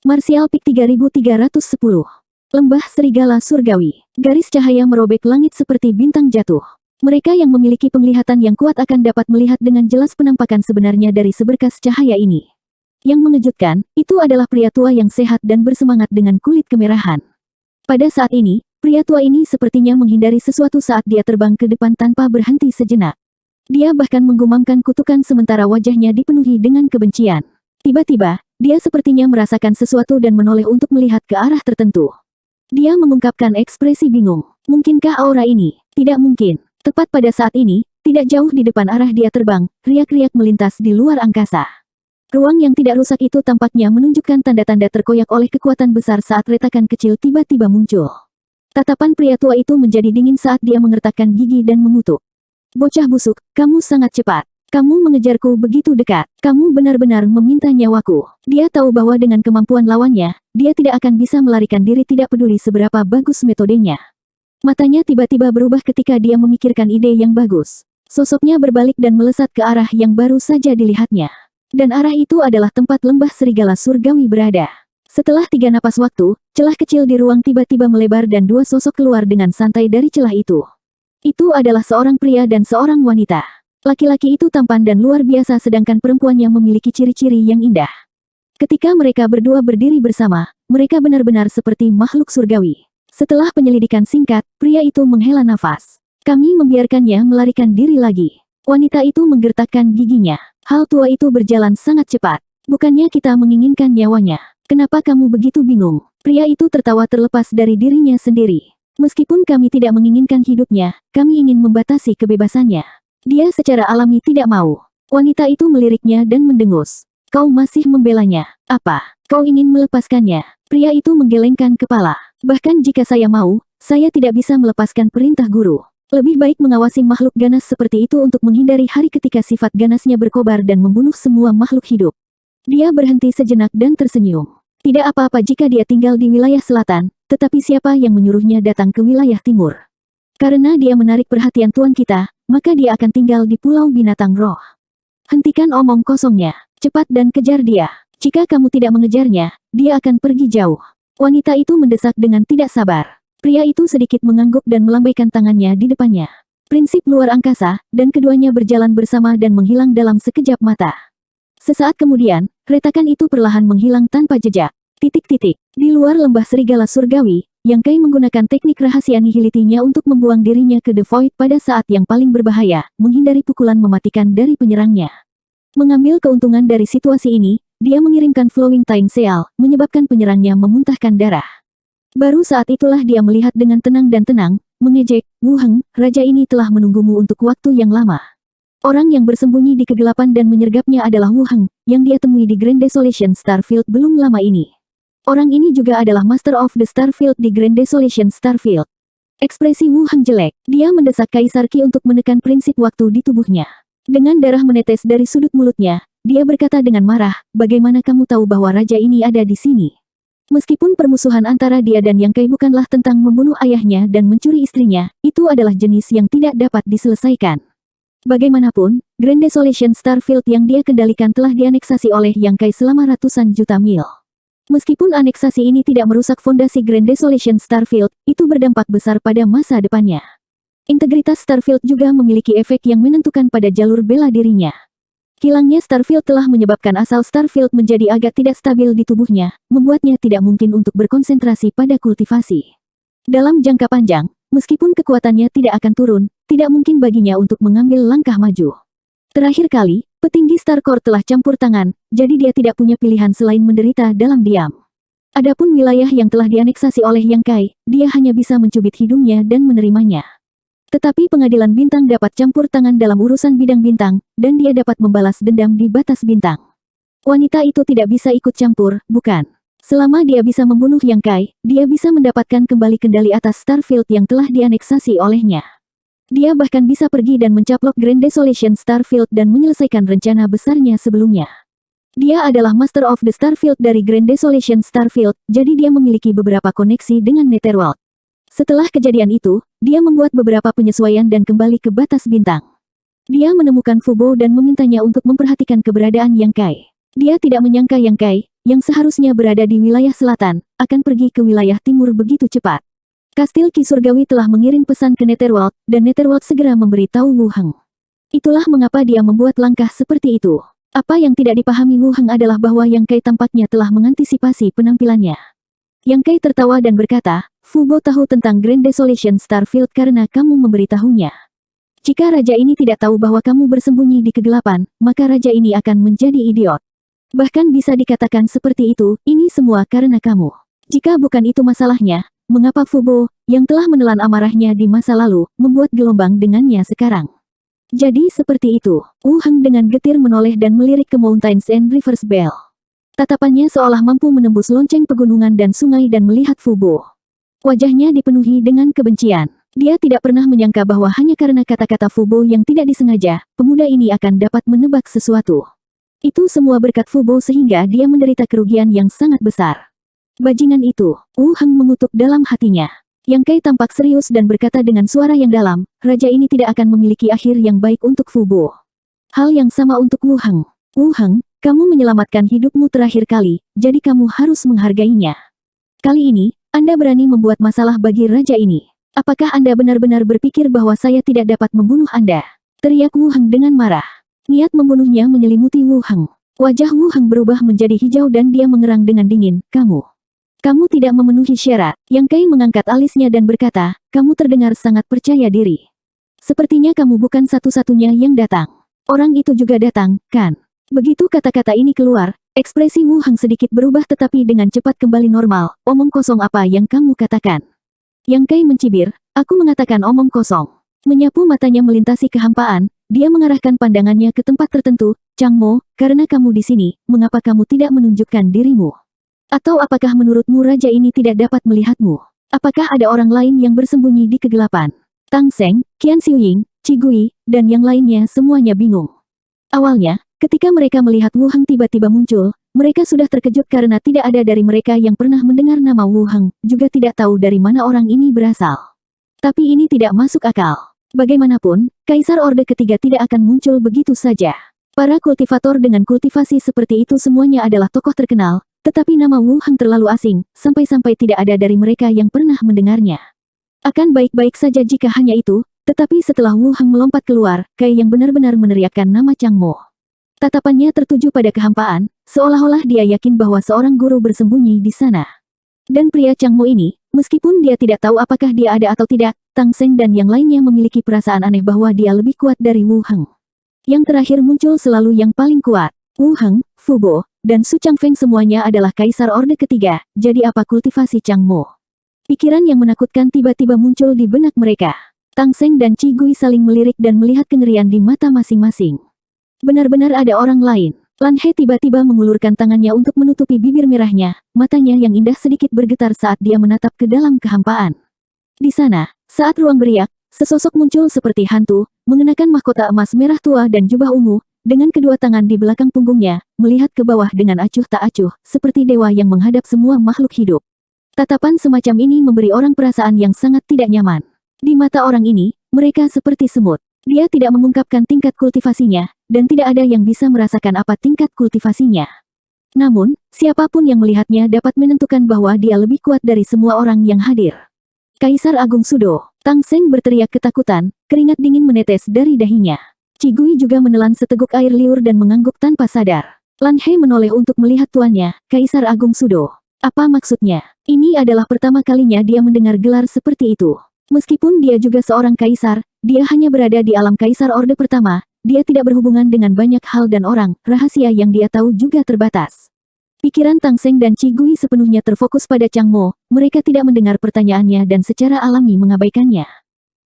Martial Peak 3310. Lembah Serigala Surgawi. Garis cahaya merobek langit seperti bintang jatuh. Mereka yang memiliki penglihatan yang kuat akan dapat melihat dengan jelas penampakan sebenarnya dari seberkas cahaya ini. Yang mengejutkan, itu adalah pria tua yang sehat dan bersemangat dengan kulit kemerahan. Pada saat ini, pria tua ini sepertinya menghindari sesuatu saat dia terbang ke depan tanpa berhenti sejenak. Dia bahkan menggumamkan kutukan sementara wajahnya dipenuhi dengan kebencian. Tiba-tiba, dia sepertinya merasakan sesuatu dan menoleh untuk melihat ke arah tertentu. Dia mengungkapkan ekspresi bingung. Mungkinkah aura ini? Tidak mungkin. Tepat pada saat ini, tidak jauh di depan arah dia terbang, riak-riak melintas di luar angkasa. Ruang yang tidak rusak itu tampaknya menunjukkan tanda-tanda terkoyak oleh kekuatan besar saat retakan kecil tiba-tiba muncul. Tatapan pria tua itu menjadi dingin saat dia mengertakkan gigi dan mengutuk. Bocah busuk, kamu sangat cepat. Kamu mengejarku begitu dekat. Kamu benar-benar meminta nyawaku. Dia tahu bahwa dengan kemampuan lawannya, dia tidak akan bisa melarikan diri tidak peduli seberapa bagus metodenya. Matanya tiba-tiba berubah ketika dia memikirkan ide yang bagus. Sosoknya berbalik dan melesat ke arah yang baru saja dilihatnya. Dan arah itu adalah tempat lembah serigala surgawi berada. Setelah 3 napas waktu, celah kecil di ruang tiba-tiba melebar dan 2 sosok keluar dengan santai dari celah itu. Itu adalah seorang pria dan seorang wanita. Laki-laki itu tampan dan luar biasa sedangkan perempuannya memiliki ciri-ciri yang indah. Ketika mereka berdua berdiri bersama, mereka benar-benar seperti makhluk surgawi. Setelah penyelidikan singkat, pria itu menghela nafas. Kami membiarkannya melarikan diri lagi. Wanita itu menggertakkan giginya. Hal tua itu berjalan sangat cepat. Bukannya kita menginginkan nyawanya. Kenapa kamu begitu bingung? Pria itu tertawa terlepas dari dirinya sendiri. Meskipun kami tidak menginginkan hidupnya, kami ingin membatasi kebebasannya. Dia secara alami tidak mau. Wanita itu meliriknya dan mendengus. Kau masih membelanya. Apa? Kau ingin melepaskannya? Pria itu menggelengkan kepala. Bahkan jika saya mau, saya tidak bisa melepaskan perintah guru. Lebih baik mengawasi makhluk ganas seperti itu untuk menghindari hari ketika sifat ganasnya berkobar dan membunuh semua makhluk hidup. Dia berhenti sejenak dan tersenyum. Tidak apa-apa jika dia tinggal di wilayah selatan, tetapi siapa yang menyuruhnya datang ke wilayah timur? Karena dia menarik perhatian tuan kita, maka dia akan tinggal di Pulau Binatang Roh. Hentikan omong kosongnya. Cepat dan kejar dia. Jika kamu tidak mengejarnya, dia akan pergi jauh. Wanita itu mendesak dengan tidak sabar. Pria itu sedikit mengangguk dan melambaikan tangannya di depannya. Prinsip luar angkasa, dan keduanya berjalan bersama dan menghilang dalam sekejap mata. Sesaat kemudian, retakan itu perlahan menghilang tanpa jejak. Titik-titik. Di luar lembah serigala surgawi, Yang Kai menggunakan teknik rahasia nihilitinya untuk membuang dirinya ke The Void pada saat yang paling berbahaya, menghindari pukulan mematikan dari penyerangnya. Mengambil keuntungan dari situasi ini, dia mengirimkan Flowing Time Seal, menyebabkan penyerangnya memuntahkan darah. Baru saat itulah dia melihat dengan tenang dan tenang, mengejek, Wu Heng, raja ini telah menunggumu untuk waktu yang lama. Orang yang bersembunyi di kegelapan dan menyergapnya adalah Wu Heng, yang dia temui di Grand Desolation Starfield belum lama ini. Orang ini juga adalah Master of the Starfield di Grand Desolation Starfield. Ekspresi Wu Heng jelek. Dia mendesak Kaisar Qi untuk menekan prinsip waktu di tubuhnya. Dengan darah menetes dari sudut mulutnya, dia berkata dengan marah, bagaimana kamu tahu bahwa raja ini ada di sini? Meskipun permusuhan antara dia dan Yang Kai bukanlah tentang membunuh ayahnya dan mencuri istrinya, itu adalah jenis yang tidak dapat diselesaikan. Bagaimanapun, Grand Desolation Starfield yang dia kendalikan telah dianeksasi oleh Yang Kai selama ratusan juta mil. Meskipun aneksasi ini tidak merusak fondasi Grand Desolation Starfield, itu berdampak besar pada masa depannya. Integritas Starfield juga memiliki efek yang menentukan pada jalur bela dirinya. Hilangnya Starfield telah menyebabkan asal Starfield menjadi agak tidak stabil di tubuhnya, membuatnya tidak mungkin untuk berkonsentrasi pada kultivasi. Dalam jangka panjang, meskipun kekuatannya tidak akan turun, tidak mungkin baginya untuk mengambil langkah maju. Terakhir kali, petinggi Starcore telah campur tangan, jadi dia tidak punya pilihan selain menderita dalam diam. Adapun wilayah yang telah dianeksasi oleh Yang Kai, dia hanya bisa mencubit hidungnya dan menerimanya. Tetapi pengadilan bintang dapat campur tangan dalam urusan bidang bintang, dan dia dapat membalas dendam di batas bintang. Wanita itu tidak bisa ikut campur, bukan? Selama dia bisa membunuh Yang Kai, dia bisa mendapatkan kembali kendali atas Starfield yang telah dianeksasi olehnya. Dia bahkan bisa pergi dan mencaplok Grand Desolation Starfield dan menyelesaikan rencana besarnya sebelumnya. Dia adalah Master of the Starfield dari Grand Desolation Starfield, jadi dia memiliki beberapa koneksi dengan Netherworld. Setelah kejadian itu, dia membuat beberapa penyesuaian dan kembali ke batas bintang. Dia menemukan Fubo dan memintanya untuk memperhatikan keberadaan Yang Kai. Dia tidak menyangka Yang Kai, yang seharusnya berada di wilayah selatan, akan pergi ke wilayah timur begitu cepat. Kastil Ki Surgawi telah mengirim pesan ke Netherworld, dan Netherworld segera memberitahu Wu Heng. Itulah mengapa dia membuat langkah seperti itu. Apa yang tidak dipahami Wu Heng adalah bahwa Yang Kai tampaknya telah mengantisipasi penampilannya. Yang Kai tertawa dan berkata, Fu Bo tahu tentang Grand Desolation Starfield karena kamu memberitahunya. Jika raja ini tidak tahu bahwa kamu bersembunyi di kegelapan, maka raja ini akan menjadi idiot. Bahkan bisa dikatakan seperti itu, ini semua karena kamu. Jika bukan itu masalahnya, mengapa Fu Bo, yang telah menelan amarahnya di masa lalu, membuat gelombang dengannya sekarang? Jadi seperti itu, Wu Heng dengan getir menoleh dan melirik ke Mountains and Rivers Bell. Tatapannya seolah mampu menembus lonceng pegunungan dan sungai dan melihat Fu Bo. Wajahnya dipenuhi dengan kebencian. Dia tidak pernah menyangka bahwa hanya karena kata-kata Fu Bo yang tidak disengaja, pemuda ini akan dapat menebak sesuatu. Itu semua berkat Fu Bo sehingga dia menderita kerugian yang sangat besar. Bajingan itu, Wu Heng mengutuk dalam hatinya. Yang Kai tampak serius dan berkata dengan suara yang dalam, raja ini tidak akan memiliki akhir yang baik untuk Fu Bo. Hal yang sama untuk Wu Heng. Wu Heng, kamu menyelamatkan hidupmu terakhir kali, jadi kamu harus menghargainya. Kali ini, Anda berani membuat masalah bagi raja ini. Apakah Anda benar-benar berpikir bahwa saya tidak dapat membunuh Anda? Teriak Wu Heng dengan marah. Niat membunuhnya menyelimuti Wu Heng. Wajah Wu Heng berubah menjadi hijau dan dia mengerang dengan dingin, Kamu tidak memenuhi syarat. Yang Kai mengangkat alisnya dan berkata, kamu terdengar sangat percaya diri. Sepertinya kamu bukan satu-satunya yang datang. Orang itu juga datang, kan? Begitu kata-kata ini keluar, ekspresi Wu Heng sedikit berubah tetapi dengan cepat kembali normal. Omong kosong apa yang kamu katakan? Yang Kai mencibir, aku mengatakan omong kosong. Menyapu matanya melintasi kehampaan, dia mengarahkan pandangannya ke tempat tertentu, Chang Mo, karena kamu di sini, mengapa kamu tidak menunjukkan dirimu? Atau apakah menurutmu raja ini tidak dapat melihatmu? Apakah ada orang lain yang bersembunyi di kegelapan? Tang Seng, Qian Xiuying, Qi Gui, dan yang lainnya semuanya bingung. Awalnya, ketika mereka melihat Wu Heng tiba-tiba muncul, mereka sudah terkejut karena tidak ada dari mereka yang pernah mendengar nama Wu Heng, juga tidak tahu dari mana orang ini berasal. Tapi ini tidak masuk akal. Bagaimanapun, Kaisar Orde Ketiga tidak akan muncul begitu saja. Para kultivator dengan kultivasi seperti itu semuanya adalah tokoh terkenal, tetapi nama Wu Heng terlalu asing, sampai-sampai tidak ada dari mereka yang pernah mendengarnya. Akan baik-baik saja jika hanya itu, tetapi setelah Wu Heng melompat keluar, Kai yang benar-benar meneriakkan nama Chang Mo. Tatapannya tertuju pada kehampaan, seolah-olah dia yakin bahwa seorang guru bersembunyi di sana. Dan pria Chang Mo ini, meskipun dia tidak tahu apakah dia ada atau tidak, Tang Seng dan yang lainnya memiliki perasaan aneh bahwa dia lebih kuat dari Wu Heng. Yang terakhir muncul selalu yang paling kuat. Wu Heng, Fu Bo, dan Su Changfeng semuanya adalah Kaisar Orde Ketiga, jadi apa kultivasi Chang Mo? Pikiran yang menakutkan tiba-tiba muncul di benak mereka. Tang Seng dan Qi Gui saling melirik dan melihat kengerian di mata masing-masing. Benar-benar ada orang lain. Lan He tiba-tiba mengulurkan tangannya untuk menutupi bibir merahnya, matanya yang indah sedikit bergetar saat dia menatap ke dalam kehampaan. Di sana, saat ruang beriak, sesosok muncul seperti hantu, mengenakan mahkota emas merah tua dan jubah ungu, dengan kedua tangan di belakang punggungnya, melihat ke bawah dengan acuh tak acuh, seperti dewa yang menghadap semua makhluk hidup. Tatapan semacam ini memberi orang perasaan yang sangat tidak nyaman. Di mata orang ini, mereka seperti semut. Dia tidak mengungkapkan tingkat kultivasinya, dan tidak ada yang bisa merasakan apa tingkat kultivasinya. Namun, siapapun yang melihatnya dapat menentukan bahwa dia lebih kuat dari semua orang yang hadir. Kaisar Agung Sudo, Tang Seng berteriak ketakutan, keringat dingin menetes dari dahinya. Qi Gui juga menelan seteguk air liur dan mengangguk tanpa sadar. Lan He menoleh untuk melihat tuannya, Kaisar Agung Sudo. Apa maksudnya? Ini adalah pertama kalinya dia mendengar gelar seperti itu. Meskipun dia juga seorang kaisar, dia hanya berada di alam Kaisar Orde Pertama, dia tidak berhubungan dengan banyak hal dan orang, rahasia yang dia tahu juga terbatas. Pikiran Tang Seng dan Qi Gui sepenuhnya terfokus pada Chang Mo, mereka tidak mendengar pertanyaannya dan secara alami mengabaikannya.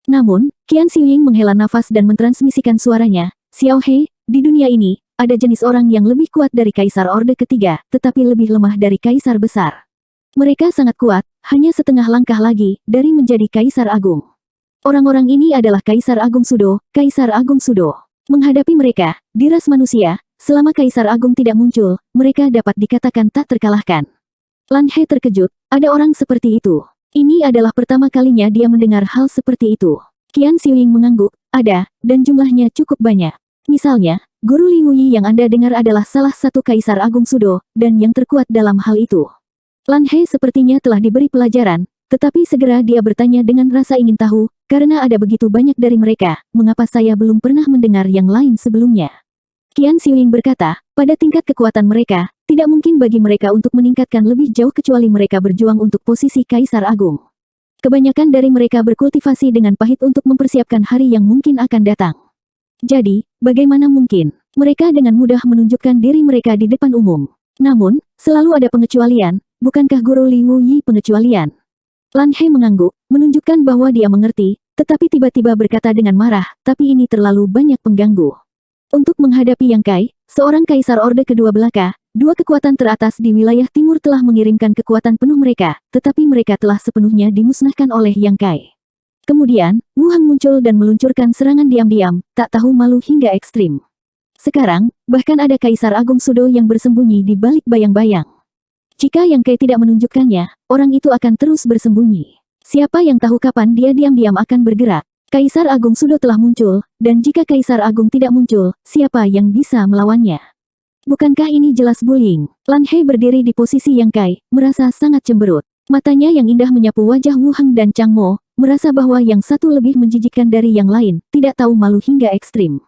Namun, Qian Xiuying menghela nafas dan mentransmisikan suaranya, Xiao He, di dunia ini, ada jenis orang yang lebih kuat dari Kaisar Orde Ketiga, tetapi lebih lemah dari Kaisar Besar. Mereka sangat kuat, hanya setengah langkah lagi, dari menjadi Kaisar Agung. Orang-orang ini adalah Kaisar Agung Sudo, Kaisar Agung Sudo. Menghadapi mereka, di ras manusia, selama Kaisar Agung tidak muncul, mereka dapat dikatakan tak terkalahkan. Lan He terkejut, ada orang seperti itu. Ini adalah pertama kalinya dia mendengar hal seperti itu. Qian Xiuying mengangguk, ada, dan jumlahnya cukup banyak. Misalnya, Guru Li Wuyi yang Anda dengar adalah salah satu Kaisar Agung Sudo, dan yang terkuat dalam hal itu. Lan He sepertinya telah diberi pelajaran, tetapi segera dia bertanya dengan rasa ingin tahu, karena ada begitu banyak dari mereka, mengapa saya belum pernah mendengar yang lain sebelumnya. Qian Xiuying berkata, pada tingkat kekuatan mereka, tidak mungkin bagi mereka untuk meningkatkan lebih jauh kecuali mereka berjuang untuk posisi Kaisar Agung. Kebanyakan dari mereka berkultivasi dengan pahit untuk mempersiapkan hari yang mungkin akan datang. Jadi, bagaimana mungkin mereka dengan mudah menunjukkan diri mereka di depan umum? Namun, selalu ada pengecualian, bukankah Guru Li Wuyi pengecualian? Lan He mengangguk, menunjukkan bahwa dia mengerti, tetapi tiba-tiba berkata dengan marah, tapi ini terlalu banyak pengganggu. Untuk menghadapi Yang Kai, seorang kaisar orde kedua belaka, dua kekuatan teratas di wilayah timur telah mengirimkan kekuatan penuh mereka, tetapi mereka telah sepenuhnya dimusnahkan oleh Yang Kai. Kemudian, Wu Hang muncul dan meluncurkan serangan diam-diam, tak tahu malu hingga ekstrim. Sekarang, bahkan ada Kaisar Agung Sudo yang bersembunyi di balik bayang-bayang. Jika Yang Kai tidak menunjukkannya, orang itu akan terus bersembunyi. Siapa yang tahu kapan dia diam-diam akan bergerak? Kaisar Agung Sudo telah muncul, dan jika Kaisar Agung tidak muncul, siapa yang bisa melawannya? Bukankah ini jelas bullying? Lan He berdiri di posisi Yang Kai, merasa sangat cemberut. Matanya yang indah menyapu wajah Wu Hang dan Chang Mo, merasa bahwa yang satu lebih menjijikkan dari yang lain, tidak tahu malu hingga ekstrim.